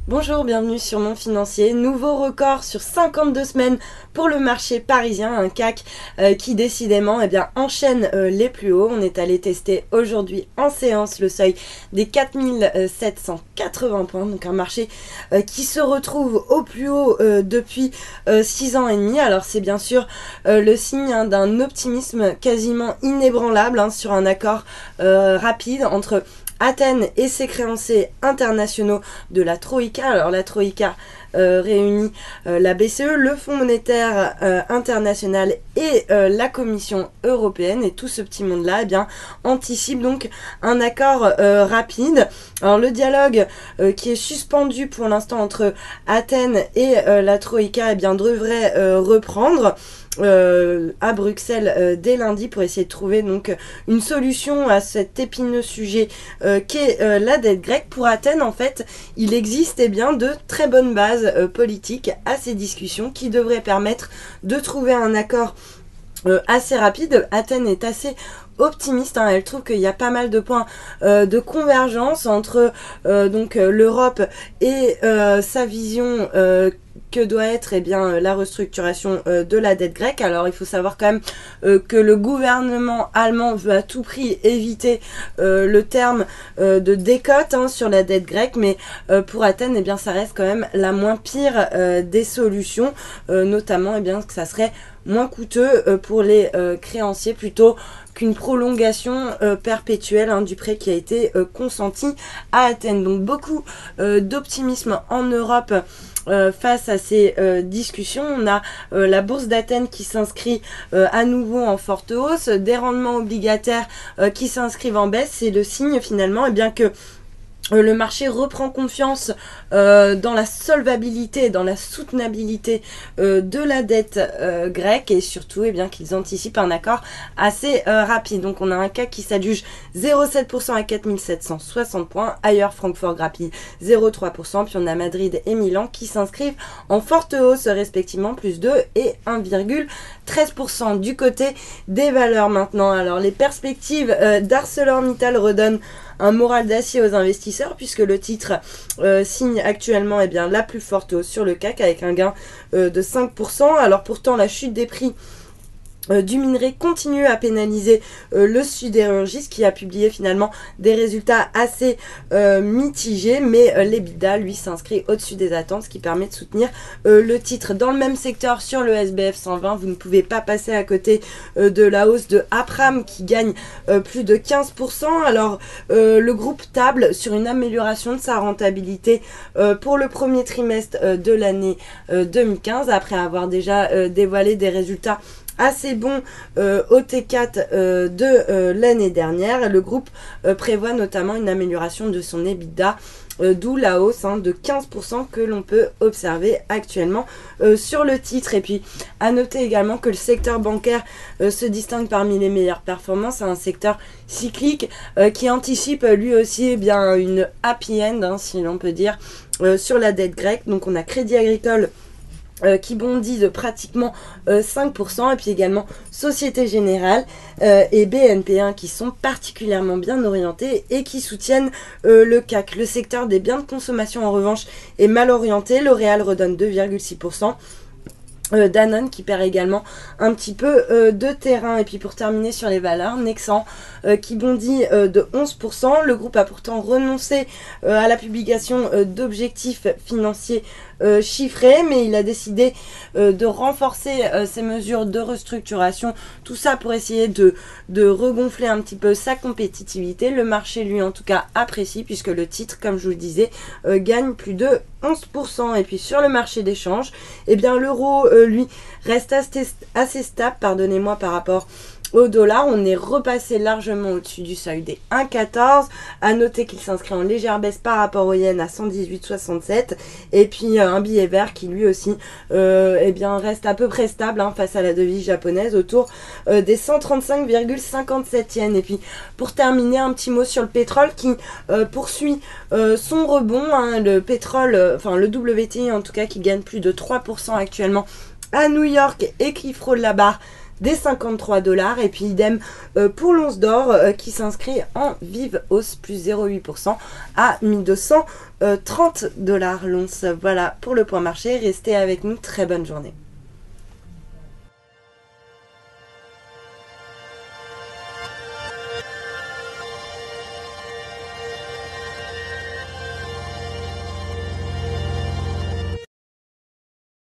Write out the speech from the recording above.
Bonjour, bienvenue sur Mon Financier. Nouveau record sur 52 semaines pour le marché parisien, un CAC qui décidément enchaîne les plus hauts. On est allé tester aujourd'hui en séance le seuil des 4780 points, donc un marché qui se retrouve au plus haut depuis 6 ans et demi. Alors c'est bien sûr le signe d'un optimisme quasiment inébranlable sur un accord rapide entre Athènes et ses créanciers internationaux de la Troïka. Alors la Troïka réunit la BCE, le Fonds monétaire international et la Commission européenne, et tout ce petit monde-là anticipe donc un accord rapide. Alors le dialogue qui est suspendu pour l'instant entre Athènes et la Troïka devrait reprendre à Bruxelles dès lundi pour essayer de trouver donc une solution à cet épineux sujet qu'est la dette grecque. Pour Athènes, en fait, il existe de très bonnes bases politiques à ces discussions qui devraient permettre de trouver un accord assez rapide. Athènes est assez optimiste, elle trouve qu'il y a pas mal de points de convergence entre l'Europe et sa vision que doit être la restructuration de la dette grecque. Alors il faut savoir quand même que le gouvernement allemand veut à tout prix éviter le terme de décote sur la dette grecque, mais pour Athènes ça reste quand même la moins pire des solutions, notamment que ça serait moins coûteux pour les créanciers plutôt qu'une prolongation perpétuelle du prêt qui a été consenti à Athènes. Donc beaucoup d'optimisme en Europe face à ces discussions. On a la bourse d'Athènes qui s'inscrit à nouveau en forte hausse, des rendements obligataires qui s'inscrivent en baisse. C'est le signe finalement que le marché reprend confiance dans la solvabilité, dans la soutenabilité de la dette grecque, et surtout qu'ils anticipent un accord assez rapide. Donc on a un CAC qui s'adjuge 0,7% à 4760 points, ailleurs Francfort grappille 0,3%, puis on a Madrid et Milan qui s'inscrivent en forte hausse respectivement plus 2 et 1,13%. Du côté des valeurs maintenant, alors les perspectives d'ArcelorMittal redonnent un moral d'acier aux investisseurs puisque le titre signe actuellement la plus forte hausse sur le CAC avec un gain de 5%. Alors pourtant la chute des prix du minerai continue à pénaliser le sidérurgiste qui a publié finalement des résultats assez mitigés, mais l'EBITDA lui s'inscrit au-dessus des attentes, ce qui permet de soutenir le titre. Dans le même secteur, sur le SBF 120, vous ne pouvez pas passer à côté de la hausse de Aperam qui gagne plus de 15%. Alors le groupe table sur une amélioration de sa rentabilité pour le premier trimestre de l'année 2015 après avoir déjà dévoilé des résultats assez bon au T4 de l'année dernière. Le groupe prévoit notamment une amélioration de son EBITDA, d'où la hausse de 15% que l'on peut observer actuellement sur le titre. Et puis à noter également que le secteur bancaire se distingue parmi les meilleures performances. C'est un secteur cyclique qui anticipe lui aussi une happy end, si l'on peut dire, sur la dette grecque. Donc on a Crédit Agricole qui bondit de pratiquement 5%, et puis également Société Générale et BNP qui sont particulièrement bien orientés et qui soutiennent le CAC. Le secteur des biens de consommation en revanche est mal orienté. L'Oréal redonne 2,6%. Danone qui perd également un petit peu de terrain. Et puis pour terminer sur les valeurs, Nexan qui bondit de 11%. Le groupe a pourtant renoncé à la publication d'objectifs financiers chiffrés, mais il a décidé de renforcer ses mesures de restructuration, tout ça pour essayer de regonfler un petit peu sa compétitivité. Le marché lui en tout cas apprécie puisque le titre, comme je vous le disais, gagne plus de 11%. Et puis sur le marché d'échange, l'euro lui reste assez stable, pardonnez-moi, par rapport au dollar. On est repassé largement au-dessus du seuil des 1,14. À noter qu'il s'inscrit en légère baisse par rapport au yen à 118,67. Et puis un billet vert qui lui aussi reste à peu près stable face à la devise japonaise autour des 135,57 yens. Et puis pour terminer, un petit mot sur le pétrole qui poursuit son rebond. Le pétrole, le WTI en tout cas, qui gagne plus de 3% actuellement à New York et qui frôle la barre des 53 $. Et puis idem pour l'once d'or qui s'inscrit en vive hausse, plus 0,8% à 1230 $ l'once. Voilà pour le point marché. Restez avec nous. Très bonne journée.